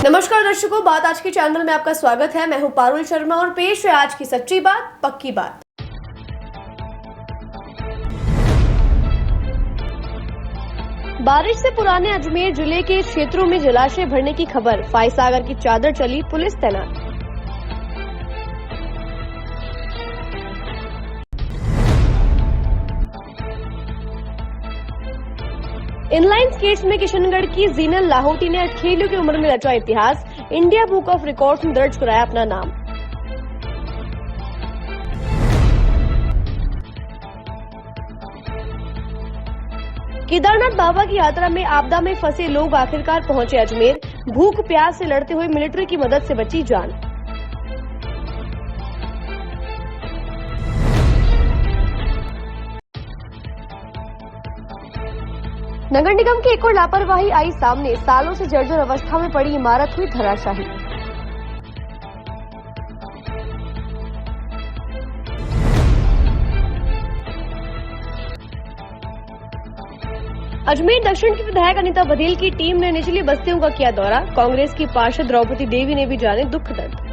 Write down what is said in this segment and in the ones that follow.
नमस्कार दर्शकों, बात आज के चैनल में आपका स्वागत है। मैं हूं पारुल शर्मा और पेश है आज की सच्ची बात पक्की बात। बारिश से पुराने अजमेर जिले के क्षेत्रों में जलाशय भरने की खबर, फायसागर की चादर चली, पुलिस तैनात। इनलाइन स्केट्स में किशनगढ़ की जीनल लाहौटी ने 8 की उम्र में रचा इतिहास, इंडिया बुक ऑफ रिकॉर्ड्स में दर्ज कराया अपना नाम। केदारनाथ बाबा की यात्रा में आपदा में फंसे लोग आखिरकार पहुंचे अजमेर, भूख प्यास से लड़ते हुए मिलिट्री की मदद से बची जान। नगर निगम की एक और लापरवाही आई सामने, सालों से जर्जर अवस्था में पड़ी इमारत हुई धराशायी। अजमेर दक्षिण की विधायक अनीता बघेल की टीम ने निचली बस्तियों का किया दौरा, कांग्रेस की पार्षद द्रौपदी देवी ने भी जाने दुख दर्द।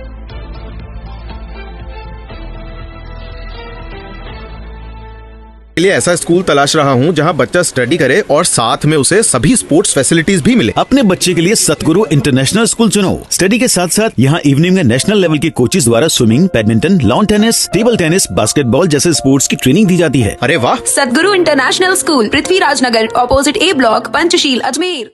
के लिए ऐसा स्कूल तलाश रहा हूं जहां बच्चा स्टडी करे और साथ में उसे सभी स्पोर्ट्स फैसिलिटीज भी मिले। अपने बच्चे के लिए सतगुरु इंटरनेशनल स्कूल चुनो। स्टडी के साथ साथ यहां इवनिंग में नेशनल लेवल के कोचेज द्वारा swimming, badminton, lawn tennis, table tennis, basketball जैसे स्पोर्ट्स की ट्रेनिंग दी जाती है। अरे वाह! सतगुरु इंटरनेशनल स्कूल, पृथ्वीराज नगर, ऑपोजिट ए ब्लॉक, पंचशील, अजमेर।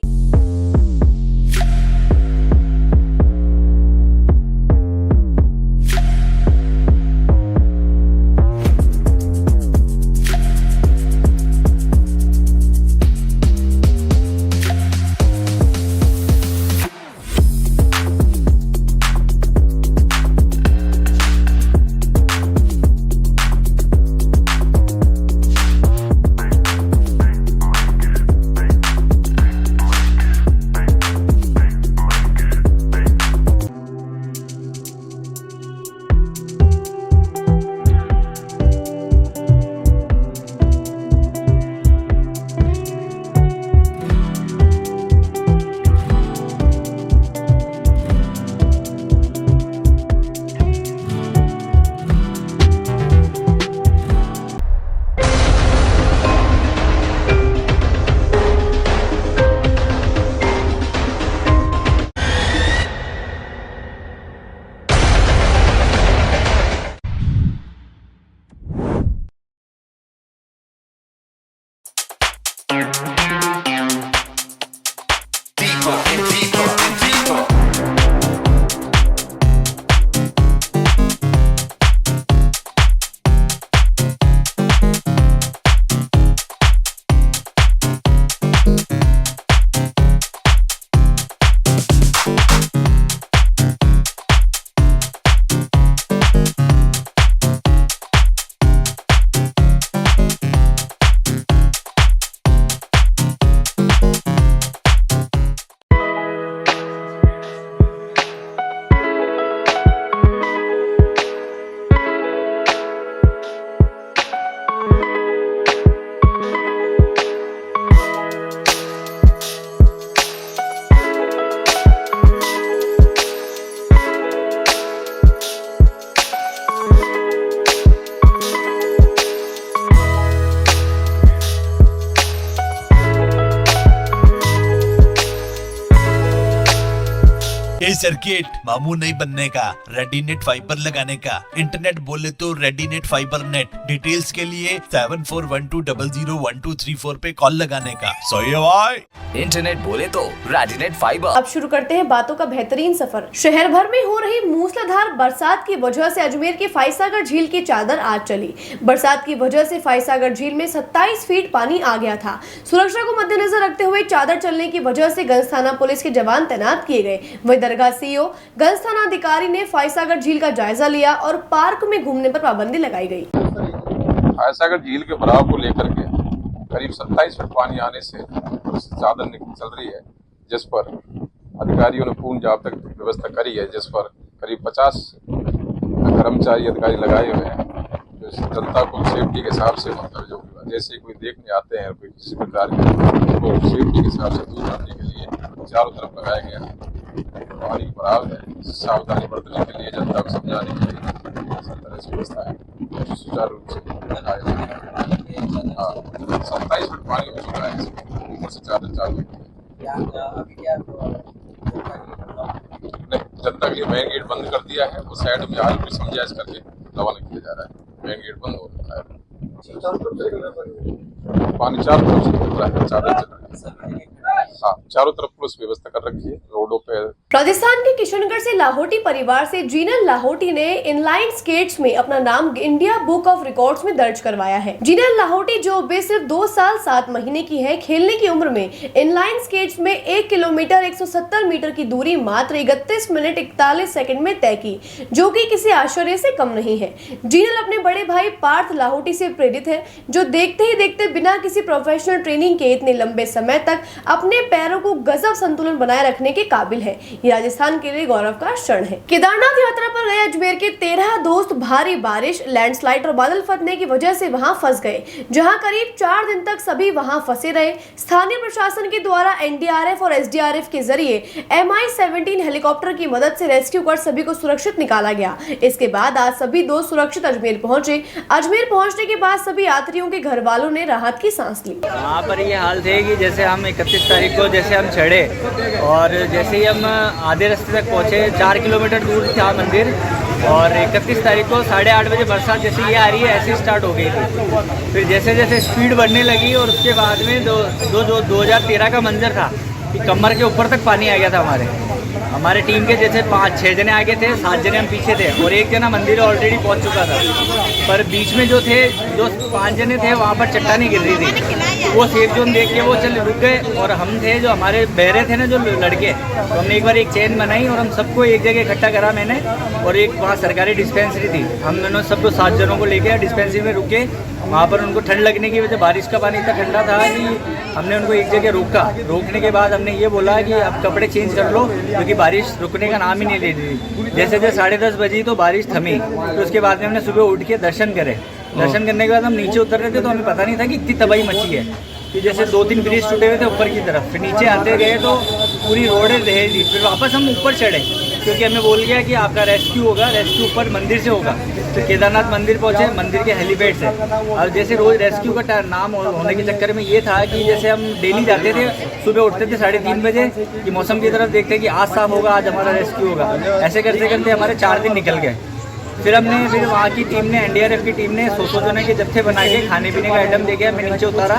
सर्किट मामू नहीं बनने का, रेडीनेट फाइबर लगाने का। इंटरनेट बोले तो रेडीनेट फाइबर नेट। डिटेल्स के लिए 7412001234 पे कॉल लगाने का। सही है भाई। इंटरनेट बोले तो रेडीनेट फाइबर। अब शुरू करते हैं बातों का बेहतरीन सफर। शहर भर में हो रही मूसलाधार बरसात की वजह से अजमेर के फायसागर झील की चादर आज चली। बरसात की वजह से फायसागर झील में 27 फीट पानी आ गया था। सुरक्षा को मद्देनजर रखते हुए चादर चलने की वजह से गंज थाना पुलिस के जवान तैनात किए गए। वही दरगाह सीईओ गंज थाना अधिकारी ने फायसागर झील का जायजा लिया और पार्क में घूमने पर पाबंदी लगाई गई। फायसागर झील के भराव को लेकर के करीब 27 फीट पानी आने से चादर चल रही है, जिस पर अधिकारियों ने पूर्ण जाब्ता व्यवस्था करी है, जिस पर करीब 50 कर्मचारी अधिकारी लगाए हुए हैं, जो जनता को सेफ्टी के हिसाब से, मतलब जो जैसे कोई देखने आते हैं कोई किसी प्रकार के, तो सेफ्टी के हिसाब से दूर करने के लिए चारों तरफ लगाया गया है। पानी भराव है, सावधानी बरतने के लिए जनता को समझाने के लिए सब तरह से व्यवस्था है सुचारू रूप से हाँ 27 फुट पानी हो चुका है, ऊपर से चादर चालू नहीं, जनता के लिए मेन गेट बंद कर दिया है, उस साइड में आज भी समझाइश करके रवाना किया जा रहा है। मेन गेट बंद हो रहा है, पानी चारों तरफ से निकल रहा है, चादर चल रही है। हाँ, चारों तरफ पुलिस व्यवस्था कर रखी है रोडों पे। राजस्थान के किशनगढ़ से लाहौटी परिवार से जीनल लाहौटी ने इनलाइन स्केट्स में अपना नाम इंडिया बुक ऑफ रिकॉर्ड्स में दर्ज करवाया है। जीनल लाहौटी जो भी सिर्फ 2 साल 7 महीने की है, खेलने की उम्र में इनलाइन स्केट्स में 1 किलोमीटर 170 मीटर की दूरी मात्र 31 मिनट 41 सेकंड में तय की, जो कि किसी आश्चर्य से कम नहीं है। जीनल अपने बड़े भाई पार्थ लाहौटी से प्रेरित है, जो देखते ही देखते बिना किसी प्रोफेशनल ट्रेनिंग के इतने लंबे समय तक अपने पैरों को गजब संतुलन बनाए रखने के काबिल है। ये राजस्थान के लिए गौरव का क्षण है। केदारनाथ यात्रा पर गए अजमेर के 13 दोस्त भारी बारिश, लैंडस्लाइड और बादल फटने की वजह से वहां फंस गए, जहां करीब 4 दिन तक सभी वहां फंसे रहे। स्थानीय प्रशासन के द्वारा एनडीआरएफ और एसडीआरएफ के जरिए MI-17 हेलीकॉप्टर की मदद से रेस्क्यू कर सभी को सुरक्षित निकाला गया। इसके बाद आज सभी दोस्त सुरक्षित अजमेर पहुंचे। अजमेर पहुंचने के बाद सभी यात्रियों के घर वालों ने राहत की सांस ली। वहाँ पर ये हाल थे कि जैसे हम 31 तारीख को जैसे हम चढ़े और जैसे ही हम आधे रास्ते तक पहुँचे, 4 किलोमीटर दूर था मंदिर, और 31 तारीख को 8:30 बजे बरसात जैसे ये आ रही है ऐसे स्टार्ट हो गई थी। फिर जैसे जैसे स्पीड बढ़ने लगी और उसके बाद में जो 2013 का मंजर था कि कमर के ऊपर तक पानी आ गया था। हमारे टीम के जैसे 5-6 जने आगे थे, 7 जने हम पीछे थे और 1 जना मंदिर ऑलरेडी पहुंच चुका था। पर बीच में जो 5 जने थे वहाँ पर चट्टानें गिर रही थी, वो सेफ जोन देख के वो रुक गए। और हम थे जो हमारे बहरे थे ना जो लड़के, तो हमने एक बार एक चेन बनाई और हम सबको एक जगह इकट्ठा करा मैंने, और एक वहाँ सरकारी डिस्पेंसरी थी, हमने सबको 7 जनों को लेके डिस्पेंसरी में रुके। वहाँ पर उनको ठंड लगने की वजह, बारिश का पानी इतना ठंडा था कि हमने उनको एक जगह रोका। रोकने के बाद हमने ये बोला कि अब कपड़े चेंज कर लो, क्योंकि बारिश रुकने का नाम ही नहीं ले रही। जैसे जैसे 10:30 बजी तो बारिश थमी, तो उसके बाद में हमने सुबह उठ के दर्शन करे। दर्शन करने के बाद हम नीचे उतर रहे थे तो हमें पता नहीं था कि इतनी तबाही मची है कि जैसे 2-3 ब्रिज टूटे हुए थे ऊपर की तरफ। फिर नीचे आते गए तो पूरी रोड रह ली। फिर वापस हम ऊपर चढ़े क्योंकि हमें बोल गया कि आपका रेस्क्यू होगा, रेस्क्यू ऊपर मंदिर से होगा। तो केदारनाथ मंदिर पहुंचे, मंदिर के हेलीपैड से। और जैसे रोज रेस्क्यू का नाम होने के चक्कर में ये था कि जैसे हम डेली जाते थे, सुबह उठते थे 3:30 बजे कि मौसम की तरफ देखते कि आज साफ होगा, आज हमारा रेस्क्यू होगा। ऐसे करते करते हमारे 4 दिन निकल गए। फिर वहाँ की टीम ने, एनडीआरएफ की टीम ने 100 जने के जत्थे बना के खाने पीने का आइटम दे के हमें नीचे उतारा।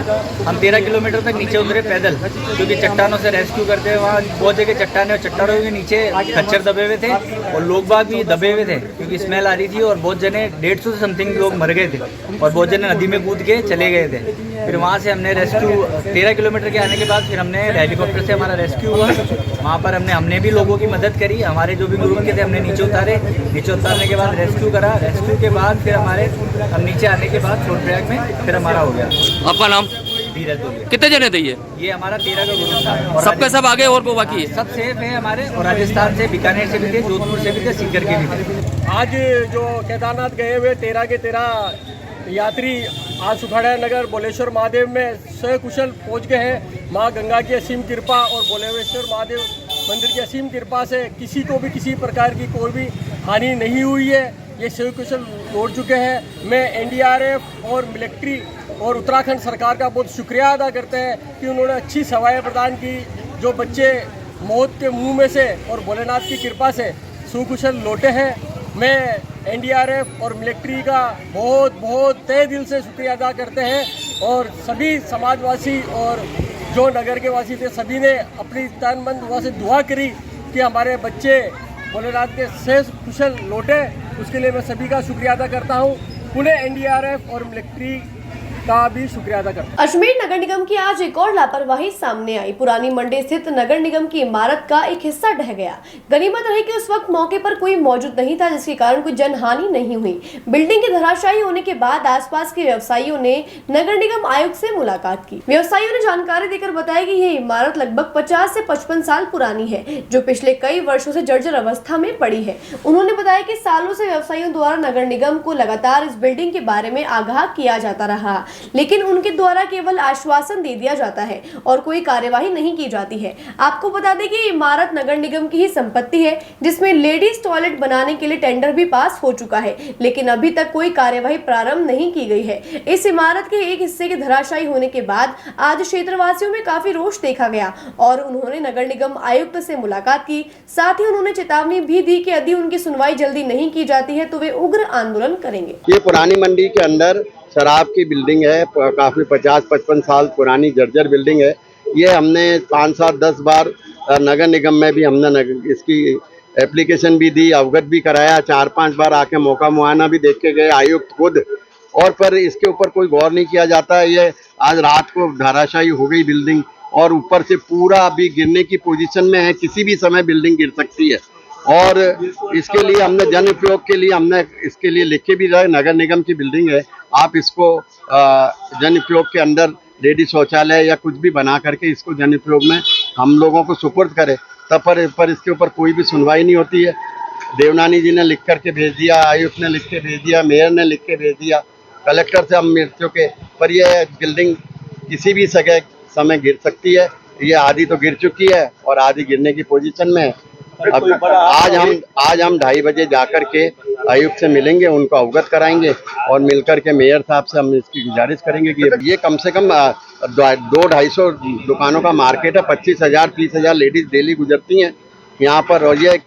हम 13 किलोमीटर तक नीचे उतरे पैदल, क्योंकि चट्टानों से रेस्क्यू करते हैं। वहाँ बहुत जगह चट्टाने और चट्टानों के नीचे खच्चर दबे हुए थे और लोग बाग भी दबे हुए थे क्योंकि स्मेल आ रही थी। और बहुत जने 150 से समथिंग लोग मर गए थे और बहुत जने नदी में कूद के चले गए थे। फिर वहाँ से हमने रेस्क्यू 13 किलोमीटर के आने के बाद फिर हमने हेलीकॉप्टर से हमारा रेस्क्यू हुआ। वहाँ पर हमने भी लोगों की मदद करी, हमारे जो भी ग्रुप के थे हमने नीचे उतारे। नीचे उतारने के बाद रेस्क्यू करा। रेस्क्यू के बाद फिर हम नीचे आने के बाद छोटप्रयाग में फिर हमारा हो गया। आपका नाम? धीरज बोलिए। कितने जने थे ये? हमारा 13 का ग्रुप था। सबके सब आगे और को बाकी है? सब सेफ है हमारे। और राजस्थान से, बीकानेर से भी थे, जोधपुर से भी थे, सीकर के भी थे। आज जो केदारनाथ गए हुए 13 के 13 यात्री आज सुखाड़ा नगर बोलेश्वर महादेव में सकुशल पहुंच गए हैं। माँ गंगा की असीम कृपा और बोलेश्वर महादेव मंदिर की असीम कृपा से किसी को भी किसी प्रकार की कोई भी हानि नहीं हुई है। ये सकुशल लौट चुके हैं। मैं एनडीआरएफ और मिलिट्री और उत्तराखंड सरकार का बहुत शुक्रिया अदा करते हैं कि उन्होंने अच्छी सेवाएं प्रदान की। जो बच्चे मौत के मुंह में से और भोलेनाथ की कृपा से सुकुशल लौटे हैं, मैं एनडीआरएफ और मिलिट्री का बहुत बहुत तहे दिल से शुक्रिया अदा करते हैं। और सभी समाजवासी और जो नगर के वासी थे सभी ने अपनी तन मन से दुआ करी कि हमारे बच्चे भोलेनाथ के से कुशल लौटे। उसके लिए मैं सभी का शुक्रिया अदा करता हूँ। पुनः एनडीआरएफ और मिलिट्री का भी शुक्रिया अदा करता हूं। अजमेर नगर निगम की आज एक और लापरवाही सामने आई। पुरानी मंडी स्थित नगर निगम की इमारत का एक हिस्सा ढह गया। गनीमत रही कि उस वक्त मौके पर कोई मौजूद नहीं था, जिसके कारण कोई जनहानि नहीं हुई। बिल्डिंग के धराशायी होने के बाद आसपास के व्यवसायियों ने नगर निगम आयुक्त से मुलाकात की। व्यवसायियों ने जानकारी देकर बताया कि यह इमारत लगभग 50 से 55 साल पुरानी है, जो पिछले कई वर्षों से जर्जर अवस्था में पड़ी है। उन्होंने बताया कि सालों से व्यवसायियों द्वारा नगर निगम को लगातार इस बिल्डिंग के बारे में आगाह किया जाता रहा, लेकिन उनके द्वारा केवल आश्वासन दे दिया जाता है और कोई कार्यवाही नहीं की जाती है। आपको बता दें कि इमारत नगर निगम की ही संपत्ति है, जिसमें लेडीज टॉयलेट बनाने के लिए टेंडर भी पास हो चुका है, लेकिन अभी तक कोई कार्यवाही प्रारंभ नहीं की गई है। इस इमारत के एक हिस्से के धराशायी होने के बाद आज क्षेत्रवासियों में काफी रोष देखा गया और उन्होंने नगर निगम आयुक्त से मुलाकात की। साथ ही उन्होंने चेतावनी भी दी कि यदि उनकी सुनवाई जल्दी नहीं की जाती है तो वे उग्र आंदोलन करेंगे। ये पुरानी मंडी के अंदर शराब की बिल्डिंग है, काफी 50-55 साल पुरानी जर्जर बिल्डिंग है। ये हमने 5-7-10 बार नगर निगम में भी हमने इसकी एप्लीकेशन भी दी, अवगत भी कराया, 4-5 बार आके मौका मुआयना भी देख के गए आयुक्त खुद, और पर इसके ऊपर कोई गौर नहीं किया जाता है। ये आज रात को धराशायी हो गई बिल्डिंग और ऊपर से पूरा अभी गिरने की पोजीशन में है, किसी भी समय बिल्डिंग गिर सकती है। और इसके लिए हमने जन उपयोग के लिए हमने इसके लिए लिखे भी रहे, नगर निगम की बिल्डिंग है, आप इसको जन उपयोग के अंदर लेडी शौचालय या कुछ भी बना करके इसको जन उपयोग में हम लोगों को सुपुर्द करें। तब पर इसके ऊपर कोई भी सुनवाई नहीं होती है। देवनानी जी ने लिख करके भेज दिया, आयुक्त ने लिख के भेज दिया, मेयर ने लिख के भेज दिया, कलेक्टर से हम मिल चुके, पर यह बिल्डिंग किसी भी समय गिर सकती है। ये आधी तो गिर चुकी है और आधी गिरने की पोजीशन में है। अब आज हम 2:30 बजे जाकर के आयुक्त से मिलेंगे, उनको अवगत कराएंगे और मिलकर के मेयर साहब से हम इसकी गुजारिश करेंगे कि ये कम से कम 200-250 दुकानों का मार्केट है, 25,000-30,000 लेडीज डेली गुजरती हैं यहाँ पर, और ये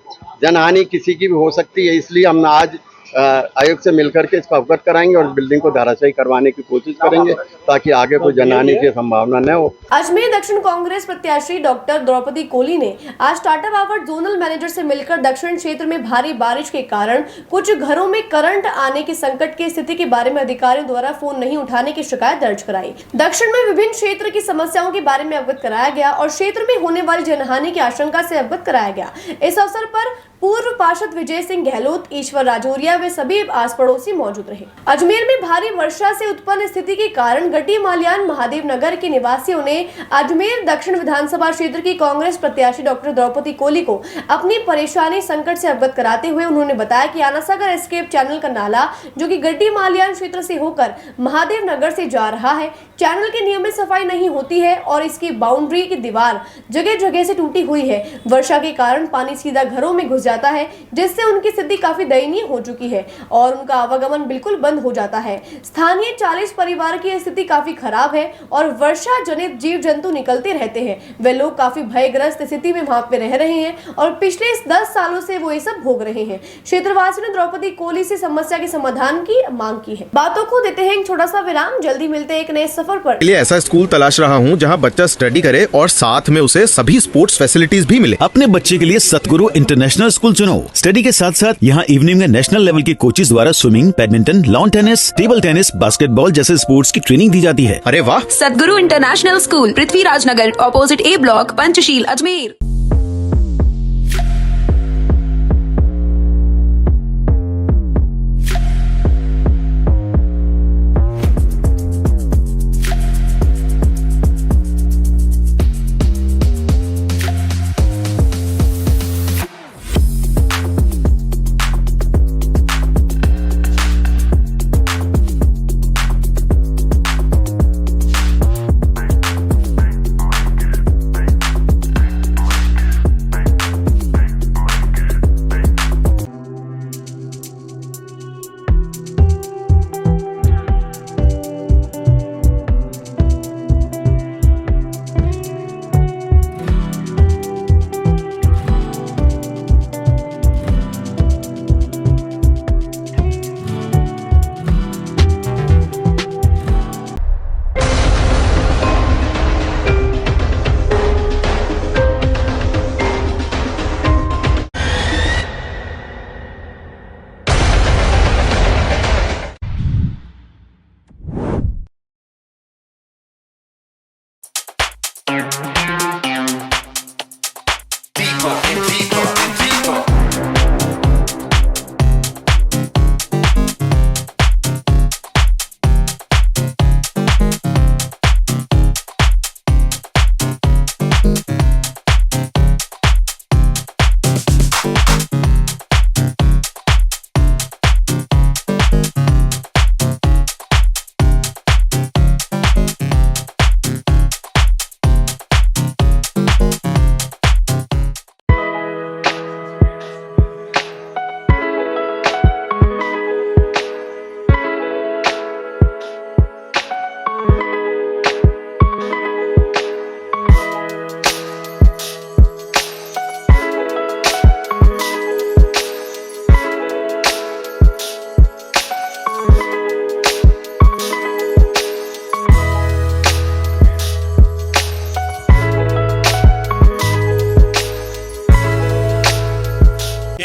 जनहानि किसी की भी हो सकती है। इसलिए हम आज आयुक्त से मिलकर के इसको अवगत कराएंगे और बिल्डिंग को धराशायी करवाने की कोशिश करेंगे ताकि आगे कोई जनहानि की संभावना न हो। अजमेर दक्षिण कांग्रेस प्रत्याशी डॉक्टर द्रौपदी कोली ने आज टाटा पावर जोनल मैनेजर से मिलकर दक्षिण क्षेत्र में भारी बारिश के कारण कुछ घरों में करंट आने के संकट की स्थिति के बारे में अधिकारियों द्वारा फोन नहीं उठाने की शिकायत दर्ज कराई। दक्षिण में विभिन्न क्षेत्र की समस्याओं के बारे में अवगत कराया गया और क्षेत्र में होने वाली जनहानि की आशंका से अवगत कराया गया। इस अवसर पर पूर्व पार्षद विजय सिंह गहलोत, ईश्वर राजौरिया वे सभी आस पड़ोसी मौजूद रहे। अजमेर में भारी वर्षा से उत्पन्न स्थिति के कारण गटी मालियान महादेव नगर के निवासियों ने अजमेर दक्षिण विधानसभा क्षेत्र की कांग्रेस प्रत्याशी डॉक्टर द्रौपदी कोली को अपनी परेशानी संकट से अवगत कराते हुए उन्होंने बताया कि आनासागर एस्केप चैनल का नाला जो कि गटी मालियान क्षेत्र से होकर महादेव नगर से जा रहा है, चैनल की नियमित सफाई नहीं होती है और इसकी बाउंड्री की दीवार जगह जगह से टूटी हुई है। वर्षा के कारण पानी सीधा घरों में घुस जाता है, जिससे उनकी स्थिति काफी दयनीय हो चुकी है और उनका आवागमन बिल्कुल बंद हो जाता है। स्थानीय 40 परिवार की स्थिति काफी खराब है और वर्षा जनित जीव जंतु निकलते रहते हैं। वे लोग काफी भयग्रस्त स्थिति में वहां पे रह रहे हैं और पिछले 10 सालों से वो ये सब भोग रहे हैं। क्षेत्रवासियों ने द्रौपदी कोली से समस्या के समाधान की मांग की है। बातों को देते हैं एक छोटा सा विराम, जल्दी मिलते हैं एक नए सफर पर। लिए ऐसा स्कूल तलाश रहा हूँ जहाँ बच्चा स्टडी करे और साथ में उसे सभी स्पोर्ट्स फैसिलिटीज भी मिले। अपने बच्चे के लिए सतगुरु इंटरनेशनल स्कूल चुनो। स्टडी के साथ साथ यहाँ इवनिंग में नेशनल लेवल के कोचेज द्वारा swimming, badminton, lawn tennis, table tennis, basketball जैसे स्पोर्ट्स की ट्रेनिंग दी जाती है। अरे वाह! सतगुरु इंटरनेशनल स्कूल, पृथ्वीराज नगर, ऑपोजिट ए ब्लॉक, पंचशील, अजमेर।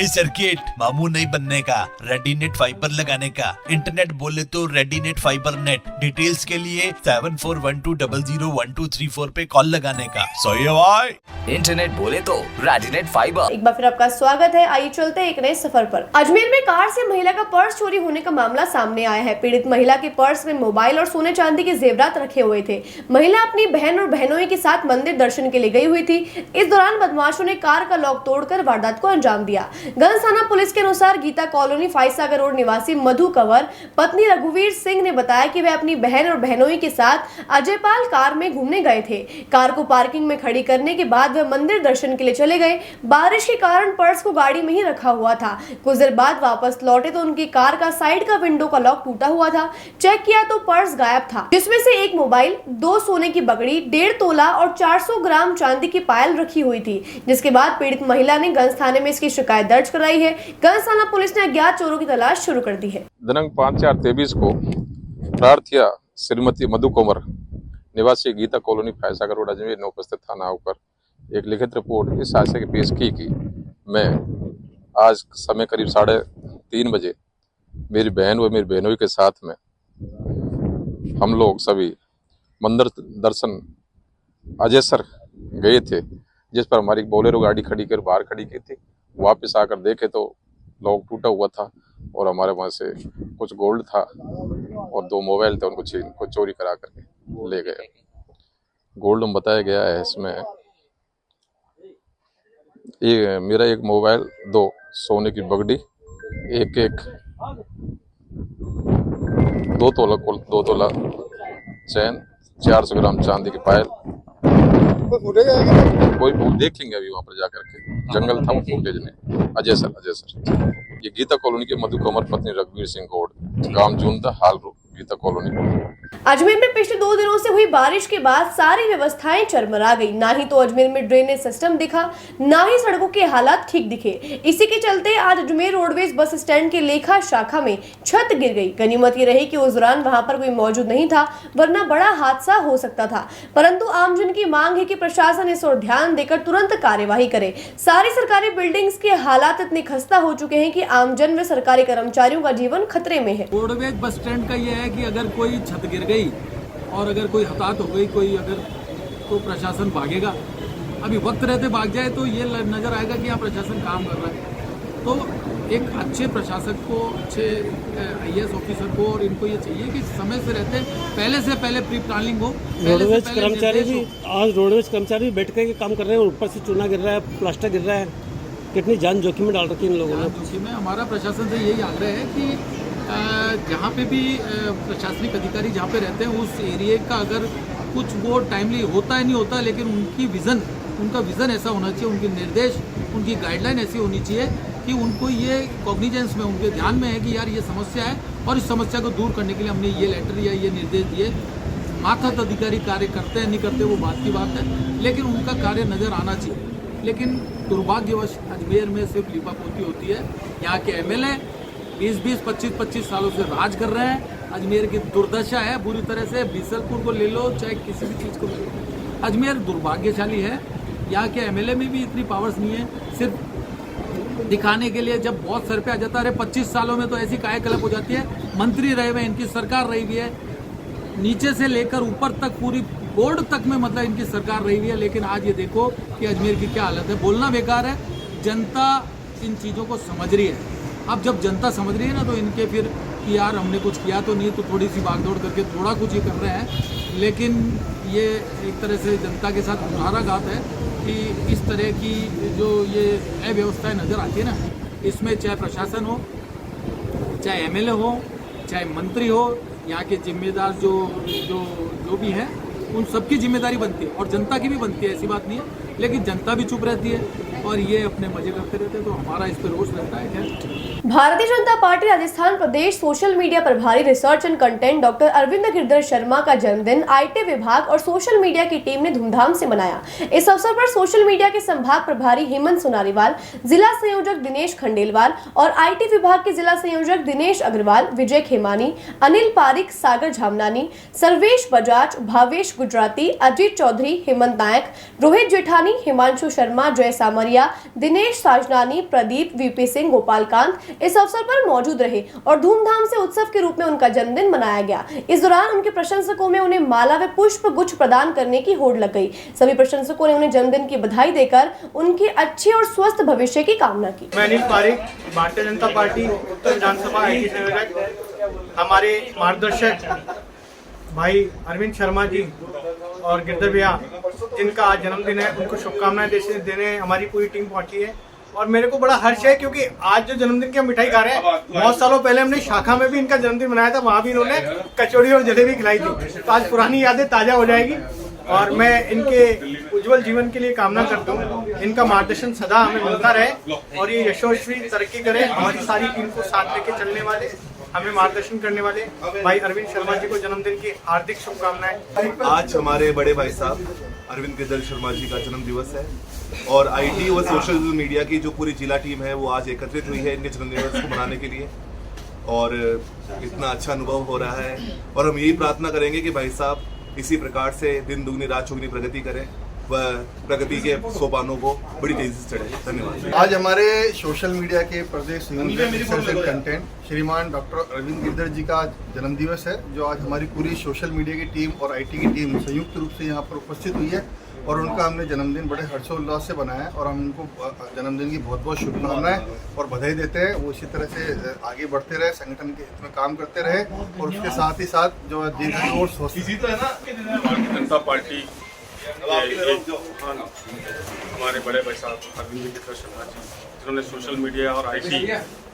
ए सर्किट मामू नहीं बनने का, रेडीनेट फाइबर लगाने का। इंटरनेट बोले तो रेडीनेट फाइबर नेट। डिटेल्स के लिए 7412001234 पे कॉल लगाने का। सही है भाई। इंटरनेट बोले तो रेडीनेट फाइबर। एक बार फिर आपका स्वागत है। आइए चलते हैं एक नए सफर पर। अजमेर में कार से महिला का पर्स चोरी होने का मामला सामने आया है। पीड़ित महिला के पर्स में मोबाइल और सोने चांदी के जेवरात रखे हुए थे। महिला अपनी बहन और बहनोई के साथ मंदिर दर्शन के लिए गई हुई थी। इस दौरान बदमाशों ने कार का लॉक तोड़कर वारदात को अंजाम दिया। गंज थाना पुलिस के अनुसार गीता कॉलोनी फाइसागर रोड निवासी मधु कंवर पत्नी रघुवीर सिंह ने बताया कि वे अपनी बहन और बहनोई के साथ अजयपाल कार में घूमने गए थे। कार को पार्किंग में खड़ी करने के बाद वे मंदिर दर्शन के लिए चले गए। बारिश के कारण पर्स को गाड़ी में ही रखा हुआ था। कुछ देर बाद वापस लौटे तो उनकी कार का साइड का विंडो का लॉक टूटा हुआ था। चेक किया तो पर्स गायब था, जिसमें से एक मोबाइल, 2 सोने की बकड़ी, 1.5 तोला और 400 ग्राम चांदी की पायल रखी हुई थी। जिसके बाद पीड़ित महिला ने गंज थाने में इसकी शिकायत दर्ज कराई है। गंज थाना पुलिस ने अज्ञात चोरों की तलाश शुरू कर दी है। दिनांक 5/4/23 को प्रार्थिया श्रीमती मधु कंवर निवासी गीता कॉलोनी फाइसागर रोड अजमेर में उपस्थित थाना होकर एक लिखित रिपोर्ट इस आशय की पेश की कि मैं आज समय करीब 3:30 बजे मेरी बहन व मेरी बहनोई के साथ में हम लोग सभी मंदिर दर्शन अजयसर गए थे, जिस पर हमारी बोलेरो गाड़ी खड़ी कर बाहर खड़ी की थी। वापस आकर देखे तो लॉक टूटा हुआ था और हमारे वहाँ से कुछ गोल्ड था और 2 मोबाइल थे, उनको चोरी करा करके ले गए। गोल्ड में बताया गया है इसमें मेरा एक मोबाइल, 2 सोने की बगड़ी, एक 2 तोला चैन, 400 ग्राम चांदी की पायल। कोई देख लेंगे अभी वहाँ पर जाकर के, जंगल था वो फुटेज ने। अजय सर ये गीता कॉलोनी के मधु कंवर पत्नी रघुवीर सिंह गौड़, गांव जूनता, हाल गीता कॉलोनी। अजमेर में पिछले 2 दिनों से हुई बारिश के बाद सारी व्यवस्थाएं चरमरा गई। ना ही तो अजमेर में ड्रेनेज सिस्टम दिखा, ना ही सड़कों के हालात ठीक दिखे। इसी के चलते आज अजमेर रोडवेज बस स्टैंड के लेखा शाखा में छत गिर गई। गनीमत ये रही कि उस दौरान वहां पर कोई मौजूद नहीं था, वरना बड़ा हादसा हो सकता था। परंतु आमजन की मांग है कि प्रशासन इस ओर ध्यान देकर तुरंत कार्यवाही करे। सारी सरकारी बिल्डिंग्स के हालात इतने खस्ता हो चुके हैं कि आमजन व सरकारी कर्मचारियों का जीवन खतरे में है। रोडवेज बस स्टैंड का ये है कि अगर कोई छत गिर गई और अगर कोई हताहत हो गई कोई अगर, तो प्रशासन भागेगा। अभी वक्त रहते भाग जाए तो ये नजर आएगा कि यहाँ प्रशासन काम कर रहा है। तो एक अच्छे प्रशासक को, अच्छे IAS ऑफिसर को और इनको ये चाहिए कि समय से रहते पहले से पहले प्री प्लानिंग हो। रोडवेज कर्मचारी भी आज रोडवेज कर्मचारी बैठ के काम कर रहे हैं, ऊपर से चूना गिर रहा है, प्लास्टर गिर रहा है, कितनी जान जोखिम में डाल रखी है इन लोगों ने। जोखिम में हमारा प्रशासन से यही आग्रह है कि जहाँ पे भी प्रशासनिक अधिकारी जहाँ पे रहते हैं उस एरिया का अगर कुछ वो टाइमली होता है नहीं होता, लेकिन उनका विज़न ऐसा होना चाहिए, उनके निर्देश, उनकी गाइडलाइन ऐसी होनी चाहिए कि उनको ये कॉग्निजेंस में, उनके ध्यान में है कि यार ये समस्या है और इस समस्या को दूर करने के लिए हमने ये लेटर या ये निर्देश दिए। मातहत अधिकारी कार्य करते हैं नहीं करते वो बात की बात है, लेकिन उनका कार्य नज़र आना चाहिए। लेकिन दुर्भाग्यवश अजमेर में सिर्फ लिपापोती होती है। यहाँ के MLA 20-20, 25-25 सालों से राज कर रहे हैं। अजमेर की दुर्दशा है बुरी तरह से। बीसलपुर को ले लो, चाहे किसी भी चीज़ को ले लो, अजमेर दुर्भाग्यशाली है। यहाँ के MLA में भी इतनी पावर्स नहीं है, सिर्फ दिखाने के लिए जब बहुत सर पे आ जाता है। अरे 25 सालों में तो ऐसी कायाकल्प हो जाती है। मंत्री रहे हुए, इनकी सरकार रही हुई है, नीचे से लेकर ऊपर तक पूरी बोर्ड तक में मतलब इनकी सरकार रही हुई है। लेकिन आज ये देखो कि अजमेर की क्या हालत है। बोलना बेकार है, जनता इन चीज़ों को समझ रही है। अब जब जनता समझ रही है ना, तो इनके फिर कि यार हमने कुछ किया तो नहीं, तो थोड़ी सी भागदौड़ करके थोड़ा कुछ ही कर रहे हैं। लेकिन ये एक तरह से जनता के साथ कुठाराघात है कि इस तरह की जो ये अव्यवस्थाएं नज़र आती है ना, इसमें चाहे प्रशासन हो, चाहे MLA हो, चाहे मंत्री हो, यहाँ के जिम्मेदार जो भी हैं, उन सबकी जिम्मेदारी बनती है और जनता की भी बनती है, ऐसी बात नहीं है। लेकिन जनता भी चुप रहती है और ये अपने मजे करते रहते हैं, तो हमारा इस पर रोष रहता है। भारतीय जनता पार्टी राजस्थान प्रदेश सोशल मीडिया प्रभारी research and content doctor Arvind Girdhar Sharma का जन्मदिन IT विभाग और सोशल मीडिया की टीम ने धूमधाम से मनाया। इस अवसर पर सोशल मीडिया के संभाग प्रभारी हेमंत सोनारीवाल, जिला संयोजक दिनेश खंडेलवाल और IT विभाग के जिला संयोजक दिनेश अग्रवाल, विजय खेमानी, अनिल पारिक, सागर झामनानी, सर्वेश बजाज, भावेश गुजराती, अजीत चौधरी, हेमंत नायक, रोहित जेठानी सुखरानी, हिमांशु शर्मा, जय सामरिया, दिनेश साजनानी, प्रदीप, वीपी सिंह, गोपालकांत इस अवसर पर मौजूद रहे और धूमधाम से उत्सव के रूप में उनका जन्मदिन मनाया गया। इस दौरान उनके प्रशंसकों में उन्हें माला व पुष्प गुच्छ प्रदान करने की होड़ लग गई। सभी प्रशंसकों ने उन्हें जन्मदिन की बधाई देकर उनके अच्छे और स्वस्थ भविष्य की कामना की। मैं अनिल पारिक, भारतीय Janata party Uttar Vidhan Sabha IT संयोजक। हमारे मार्गदर्शक भाई अरविंद शर्मा जी और गिरधर भैया जिनका आज जन्मदिन है, उनको शुभकामनाएं देने हमारी पूरी टीम पहुंची है। और मेरे को बड़ा हर्ष है क्योंकि आज जो जन्मदिन की हम मिठाई खा रहे हैं, बहुत सालों पहले हमने शाखा में भी इनका जन्मदिन मनाया था, वहाँ भी इन्होंने कचौड़ी और जलेबी खिलाई थी। तो आज पुरानी यादें ताज़ा हो जाएगी और मैं इनके उज्जवल जीवन के लिए कामना करता हूँ। इनका मार्गदर्शन सदा हमें मिलता रहे और ये यशस्वी तरक्की करे। हमारी सारी टीम को साथ लेके चलने वाले, हमें मार्गदर्शन करने वाले भाई अरविंद शर्मा जी को जन्मदिन की हार्दिक शुभकामनाएं। आज हमारे बड़े भाई साहब अरविंद गिरधर शर्मा जी का जन्म दिवस है और IT व सोशल मीडिया की जो पूरी जिला टीम है वो आज एकत्रित हुई है इनके जन्म दिवस को मनाने के लिए और इतना अच्छा अनुभव हो रहा है। और हम यही प्रार्थना करेंगे कि भाई साहब इसी प्रकार से दिन दुगनी रात चौगुनी प्रगति करें व प्रगति के सोपानों को बड़ी तेजी से चढ़े। धन्यवाद। आज हमारे सोशल मीडिया के प्रदेश संयोजक कंटेंट श्रीमान डॉक्टर अरविंद गिरधर जी का जन्म दिवस है, जो आज हमारी पूरी सोशल मीडिया की टीम और IT की टीम संयुक्त रूप से यहाँ पर उपस्थित हुई है और उनका हमने जन्मदिन बड़े हर्षोल्लास से बनाया है और हम उनको जन्मदिन की बहुत बहुत शुभकामनाएं और बधाई देते हैं। वो इसी तरह से आगे बढ़ते रहे, संगठन के हित में काम करते रहे और उसके साथ ही साथ जो दीर्घायु और स्वस्थ जनता पार्टी हमारे बड़े भाई साहब अरविंद गिरधर शर्मा जी, जिन्होंने सोशल मीडिया और IT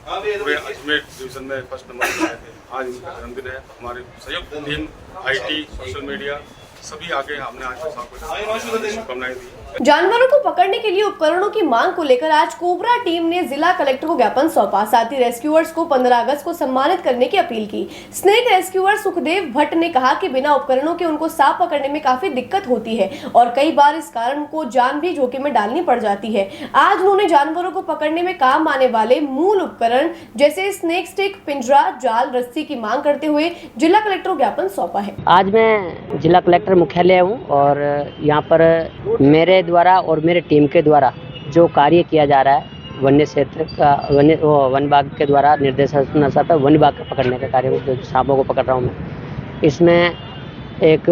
पूरे अजमेर डिवीजन में फर्स्ट नंबर बनाए थे। आज उनका जन्मदिन है। हमारे संयुक्त टीम IT सोशल मीडिया सभी आगे हमने आज शुभकामनाएं दी। जानवरों को पकड़ने के लिए उपकरणों की मांग को लेकर आज कोबरा टीम ने जिला कलेक्टर को ज्ञापन सौंपा। साथ ही रेस्क्यूअर्स को 15 अगस्त को सम्मानित करने की अपील की। स्नेक रेस्क्यूअर सुखदेव भट्ट ने कहा कि बिना उपकरणों के उनको सांप पकड़ने में काफी दिक्कत होती है और कई बार इस कारण को जान भी जोखिम में डालनी पड़ जाती है। आज उन्होंने जानवरों को पकड़ने में काम आने वाले मूल उपकरण जैसे स्नेक स्टिक, पिंजरा, जाल, रस्सी की मांग करते हुए जिला कलेक्टर को ज्ञापन सौंपा है। आज मैं जिला कलेक्टर मुख्यालय हूँ और यहाँ पर मेरे द्वारा और मेरे टीम के द्वारा जो कार्य किया जा रहा है वन्य क्षेत्र का वन विभाग के द्वारा निर्देशानुसार पर वन विभाग का पकड़ने का कार्य, जो सांपों को पकड़ रहा हूँ मैं, इसमें एक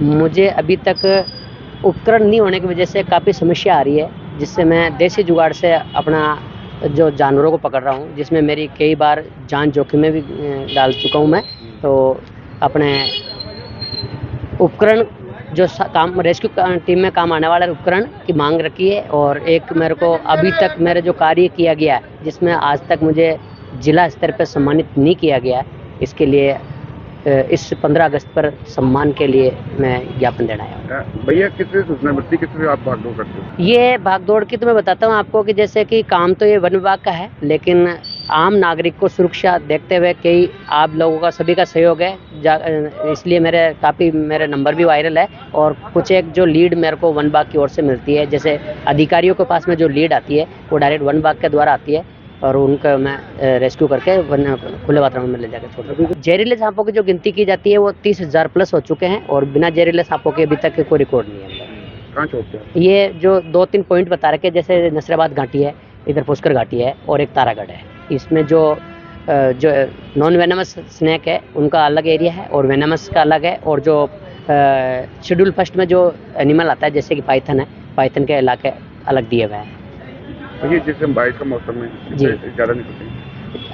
मुझे अभी तक उपकरण नहीं होने की वजह से काफ़ी समस्या आ रही है, जिससे मैं देसी जुगाड़ से अपना जो जानवरों को पकड़ रहा हूँ, जिसमें मेरी कई बार जान जोखिम में भी डाल चुका हूँ मैं। तो अपने उपकरण जो काम रेस्क्यू टीम में काम आने वाला उपकरण की मांग रखी है और एक मेरे को अभी तक मेरे जो कार्य किया गया है जिसमें आज तक मुझे जिला स्तर पर सम्मानित नहीं किया गया, इसके लिए इस 15 अगस्त पर सम्मान के लिए मैं ज्ञापन देना है। भैया कितने सूचना मिलती, कितने आप भागदौड़ करते हो? ये भागदौड़ की तो मैं बताता हूँ आपको कि जैसे कि काम तो ये वन विभाग का है, लेकिन आम नागरिक को सुरक्षा देखते हुए कई आप लोगों का सभी का सहयोग है, इसलिए मेरे नंबर भी वायरल है और कुछ एक जो लीड मेरे को वन विभाग की ओर से मिलती है, जैसे अधिकारियों के पास में जो लीड आती है वो डायरेक्ट वन विभाग के द्वारा आती है और उनका मैं रेस्क्यू करके खुले वातावरण में ले जाकर छोड़। जहरीले सांपों की जो गिनती की जाती है वो 30,000 प्लस हो चुके हैं और बिना जहरीले सांपों के अभी तक कोई रिकॉर्ड नहीं है। कहाँ छोड़ते हैं? ये जो 2-3 पॉइंट बता रखे, जैसे नसराबाद घाटी है, इधर पुष्कर घाटी है और एक तारागढ़ है। इसमें जो नॉन वेनमस स्नैक है उनका अलग एरिया है और वेनमस का अलग है, और जो शेड्यूल फर्स्ट में जो एनिमल आता है जैसे कि पाइथन है, पाइथन के इलाके अलग दिए हुए हैं। ये जैसे बारिश का मौसम में ज़्यादा नहीं होते।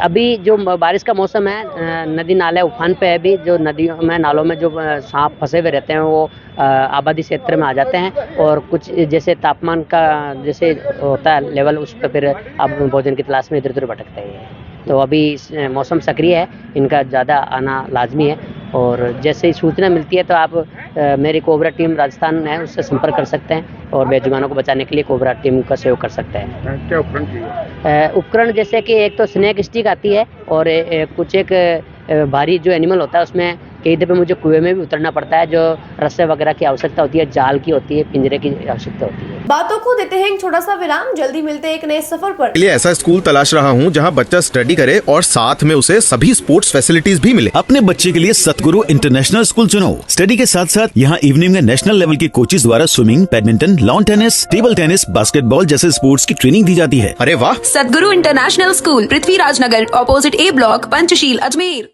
अभी जो बारिश का मौसम है, नदी नाले उफान पे है, भी जो नदियों में नालों में जो सांप फंसे हुए रहते हैं वो आबादी क्षेत्र में आ जाते हैं और कुछ जैसे तापमान का जैसे होता है लेवल, उस पर फिर अब भोजन की तलाश में इधर उधर भटकते हैं। तो अभी मौसम सक्रिय है, इनका ज़्यादा आना लाजमी है और जैसे ही सूचना मिलती है तो आप मेरी कोबरा टीम राजस्थान है उससे संपर्क कर सकते हैं और बेजुबानों को बचाने के लिए कोबरा टीम का सहयोग कर सकते हैं। क्या उपकरण चाहिए? उपकरण जैसे कि एक तो स्नैक स्टिक आती है और कुछ एक भारी जो एनिमल होता है उसमें कई दफ़े मुझे कुएं में भी उतरना पड़ता है, जो रस्से वगैरह की आवश्यकता होती है, जाल की होती है, पिंजरे की आवश्यकता होती है। बातों को देते हैं एक छोटा सा विराम, जल्दी मिलते हैं एक नए सफर पर। लिए ऐसा स्कूल तलाश रहा हूँ जहाँ बच्चा स्टडी करे और साथ में उसे सभी स्पोर्ट्स फैसिलिटीज भी मिले। अपने बच्चे के लिए सतगुरु इंटरनेशनल स्कूल चुनो। स्टडी के साथ साथ यहाँ इवनिंग में नेशनल लेवल के कोचेज द्वारा swimming, badminton, lawn tennis, table tennis, basketball जैसे स्पोर्ट्स की ट्रेनिंग दी जाती है। अरे वाह! सतगुरु इंटरनेशनल स्कूल, पृथ्वीराज नगर, ऑपोजिट ए ब्लॉक, पंचशील, अजमेर।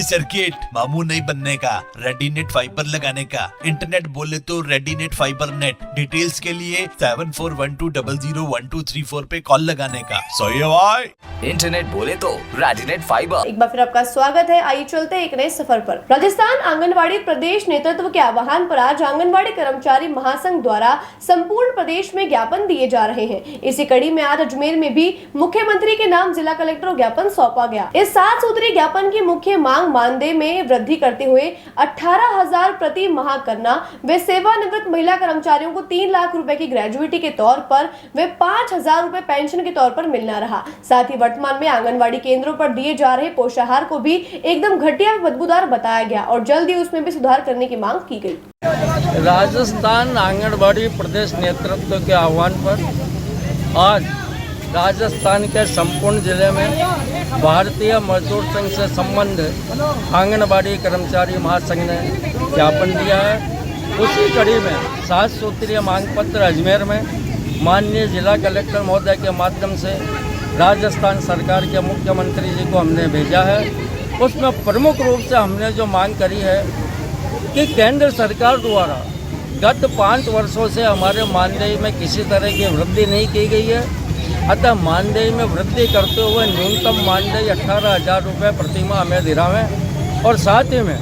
सर्किट मामू नहीं बनने का, रेडीनेट फाइबर लगाने का। इंटरनेट बोले तो रेडीनेट फाइबर नेट। डिटेल्स के लिए 7412001234 पे कॉल लगाने का। सही है भाई। इंटरनेट बोले तो रेडीनेट फाइबर। एक बार फिर आपका स्वागत है। आइए चलते हैं एक नए सफर पर। राजस्थान आंगनबाड़ी प्रदेश नेतृत्व के आह्वान पर आज आंगनबाड़ी कर्मचारी महासंघ द्वारा संपूर्ण प्रदेश में ज्ञापन दिए जा रहे हैं। इसी कड़ी में आज अजमेर में भी मुख्यमंत्री के नाम जिला कलेक्टर को ज्ञापन सौंपा गया। इस 7 सूत्रीय ज्ञापन की मुख्य मांग मानदेय में वृद्धि करते हुए 18,000 प्रति माह करना, वे सेवानिवृत्त महिला कर्मचारियों को 3 लाख रुपए की ग्रेजुएटी के तौर पर वे 5,000 रुपए पेंशन के तौर पर मिलना रहा। साथ ही वर्तमान में आंगनबाड़ी केंद्रों पर दिए जा रहे पोषाहार को भी एकदम घटिया व बदबूदार बताया गया और जल्द ही उसमें भी सुधार करने की मांग की गई। राजस्थान आंगनबाड़ी प्रदेश नेतृत्व के आह्वान पर आज राजस्थान के संपूर्ण जिले में भारतीय मजदूर संघ से संबंध आंगनबाड़ी कर्मचारी महासंघ ने ज्ञापन दिया है। उसी कड़ी में 7 सूत्रीय मांग पत्र अजमेर में माननीय जिला कलेक्टर महोदय के माध्यम से राजस्थान सरकार के मुख्यमंत्री जी को हमने भेजा है। उसमें प्रमुख रूप से हमने जो मांग करी है कि केंद्र सरकार द्वारा गत 5 वर्षों से हमारे मानदेय में किसी तरह की वृद्धि नहीं की गई है। अतः मानदेय में वृद्धि करते हुए न्यूनतम मानदेय 18,000 रुपये प्रति माह हमें दिलावें और साथ ही में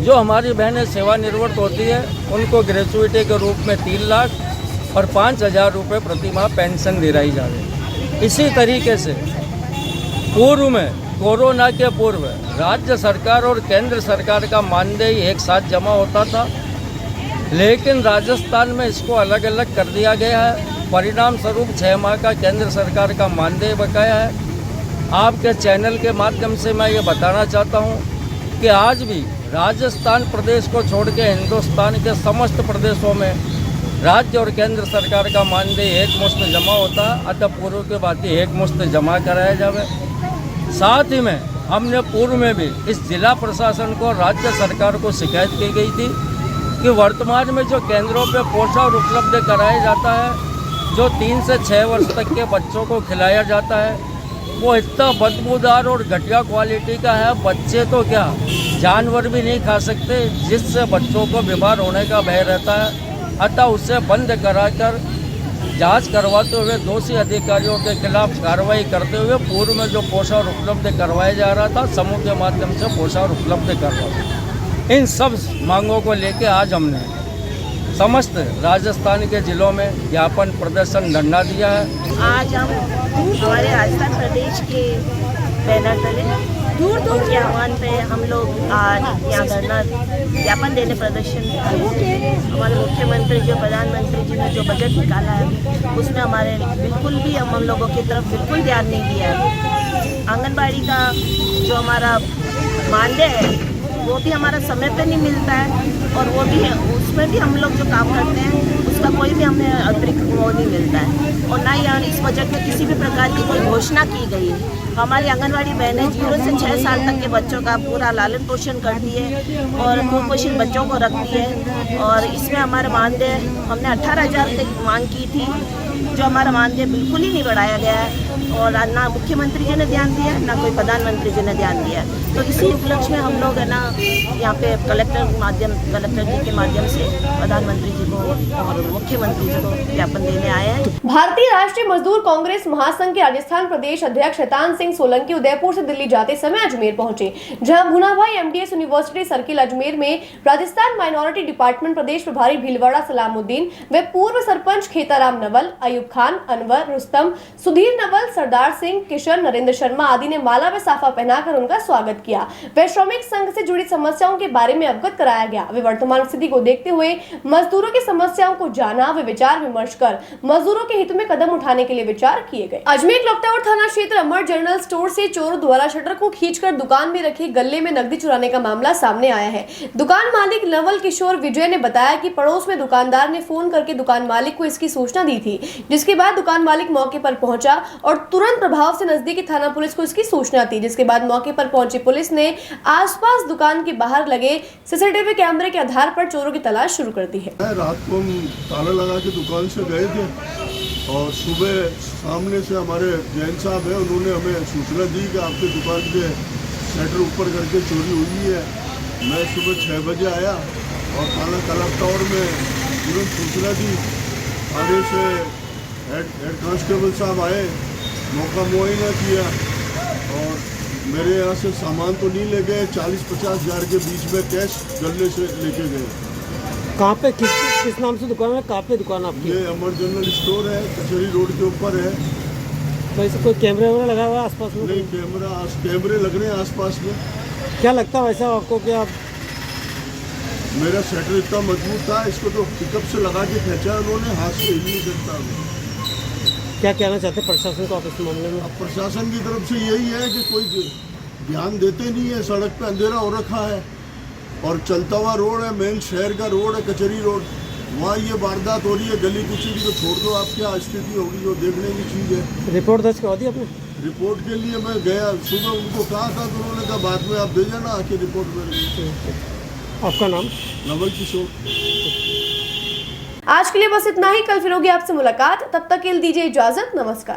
जो हमारी बहनें सेवानिवृत्त होती है उनको ग्रेजुएटी के रूप में 3 लाख और 5,000 रुपये प्रति माह पेंशन दिलाई जाए। इसी तरीके से पूर्व में कोरोना के पूर्व राज्य सरकार और केंद्र सरकार का मानदेय एक साथ जमा होता था, लेकिन राजस्थान में इसको अलग अलग कर दिया गया है। परिणाम स्वरूप 6 माह का केंद्र सरकार का मानदेय बकाया है। आपके चैनल के माध्यम से मैं ये बताना चाहता हूँ कि आज भी राजस्थान प्रदेश को छोड़ के हिंदुस्तान के समस्त प्रदेशों में राज्य और केंद्र सरकार का मानदेय एक मुश्त जमा होता है। अतः पूर्व के बात एक मुश्त जमा कराया जाए। साथ ही में हमने पूर्व में भी इस जिला प्रशासन को, राज्य सरकार को शिकायत की गई थी कि वर्तमान में जो केंद्रों पे पोषण उपलब्ध कराया जाता है, जो 3 से 6 वर्ष तक के बच्चों को खिलाया जाता है, वो इतना बदबूदार और घटिया क्वालिटी का है। बच्चे तो क्या, जानवर भी नहीं खा सकते, जिससे बच्चों को बीमार होने का भय रहता है। अतः उसे बंद कराकर जांच करवाते हुए दोषी अधिकारियों के खिलाफ कार्रवाई करते हुए पूर्व में जो पोषण उपलब्ध करवाया जा रहा था, समूह के माध्यम से पोषण उपलब्ध करवाया। इन सब मांगों को लेकर आज हमने समस्त राजस्थान के जिलों में ज्ञापन प्रदर्शन धरना दिया है। आज हम हमारे राजस्थान प्रदेश के बैनर तले दूर दूर के आह्वान पे हम लोग आज यहाँ धरना ज्ञापन देने प्रदर्शन हमारे मुख्यमंत्री जो प्रधानमंत्री जी ने जो बजट निकाला है उसमें हमारे बिल्कुल भी हम लोगों की तरफ बिल्कुल ध्यान नहीं दिया है। आंगनबाड़ी का जो हमारा मानदेय है वो भी हमारा समय पे नहीं मिलता है और वो भी उसमें भी हम लोग जो काम करते हैं उसका कोई भी हमें अतिरिक्त वो नहीं मिलता है। और ना ही यहाँ इस बजट में किसी भी प्रकार की कोई घोषणा की गई है। हमारी आंगनबाड़ी बहनें 0 से 6 साल तक के बच्चों का पूरा लालन पोषण करती है और कुपोषित बच्चों को रखती है। और इसमें हमारा मानदेय हमने 18,000 तक मांग की थी, जो हमारा मानदेय बिल्कुल ही नहीं बढ़ाया गया है और ना मुख्यमंत्री जी ने ध्यान दिया है, ना कोई प्रधानमंत्री जी ने ध्यान दिया है। तो इसी उपलक्ष्य में हम लोग है ना यहाँ पे कलेक्टर जी के माध्यम से प्रधानमंत्री जी को और मुख्यमंत्री जी को ज्ञापन देने आए हैं। भारतीय राष्ट्रीय मजदूर कांग्रेस महासंघ के राजस्थान प्रदेश अध्यक्ष शैतान सिंह सोलंकी उदयपुर से दिल्ली जाते समय अजमेर पहुंचे, जहां भुनाभाई एमडीएस यूनिवर्सिटी सर्किल अजमेर में राजस्थान माइनॉरिटी डिपार्टमेंट प्रदेश प्रभारी भीलवाड़ा सलामुद्दीन व पूर्व सरपंच खेताराम नवल, अयूब खान, अनवर, रुस्तम, सुधीर नवल, सरदार सिंह, किशन, नरेंद्र शर्मा आदि ने माला व साफा पहनाकर उनका स्वागत किया। वे श्रमिक संघ से जुड़ी समस्याओं के बारे में अवगत कराया गया। वे वर्तमान स्थिति को देखते हुए मजदूरों की समस्याओं को जाना व विचार विमर्श कर मजदूरों के हित में कदम उठाने के लिए विचार किए गए। अजमेर लखतावर थाना क्षेत्र अमर जनरल स्टोर से चोरों द्वारा शटर को खींचकर दुकान में रखे गल्ले में नकदी चुराने का मामला सामने आया है। दुकान मालिक नवल किशोर विजय ने बताया कि पड़ोस में दुकानदार ने फोन करके दुकान मालिक को इसकी सूचना दी थी, जिसके बाद दुकान मालिक मौके पर पहुंचा और तुरंत प्रभाव से नजदीकी थाना पुलिस को इसकी सूचना दी, जिसके बाद मौके पर पहुंची पुलिस ने आसपास दुकान के बाहर लगे सीसीटीवी कैमरे के आधार पर चोरों की तलाश शुरू कर दी है। रात को हम ताला लगा के दुकान से गए थे और सुबह सामने से हमारे जैन साहब है, उन्होंने हमें सूचना दी कि आपकी दुकान के शटर ऊपर करके चोरी हुई है। मैं सुबह 6 बजे आया और थाना कलेक्टर में तुरंत सूचना दी। आगे से हेड कांस्टेबल साहब आए, मौका मुआयना किया और मेरे यहाँ से सामान तो नहीं ले गए, 40-50 हज़ार के बीच में कैश गले से लेके गए। कहाँ पे किस नाम से दुकान है, कहाँ पे दुकान आपकी? ये अमर जनरल स्टोर है, कचहरी रोड के ऊपर है। तो इसे कोई कैमरे वगैरह लगा हुआ है आसपास में? नहीं, कैमरे लग रहे हैं आसपास में। क्या लगता है वैसा आपको कि आप मेरा शटर इतना मजबूत था, इसको तो पिकअप से लगा के खींचा उन्होंने, हाथ से हिल नहीं सकता। क्या कहना चाहते हैं प्रशासन को आप इस मामले में? अब प्रशासन की तरफ से यही है कि कोई ध्यान देते नहीं है। सड़क पे अंधेरा हो रखा है और चलता हुआ रोड है, मेन शहर का रोड है, कचहरी रोड, वहाँ ये वारदात हो रही है। गली कुचली को छोड़ दो, आप क्या स्थिति होगी जो देखने की चीज़ है। रिपोर्ट दर्ज करवा दी आपने? रिपोर्ट के लिए मैं गया सुबह, उनको कहा था तो उन्होंने कहा बाद में आप दे जाना आके रिपोर्ट में। आपका नाम? नवल किशोर। आज के लिए बस इतना ही। कल फिर होगी आपसे मुलाकात, तब तक के लिए दीजिए इजाजत। नमस्कार।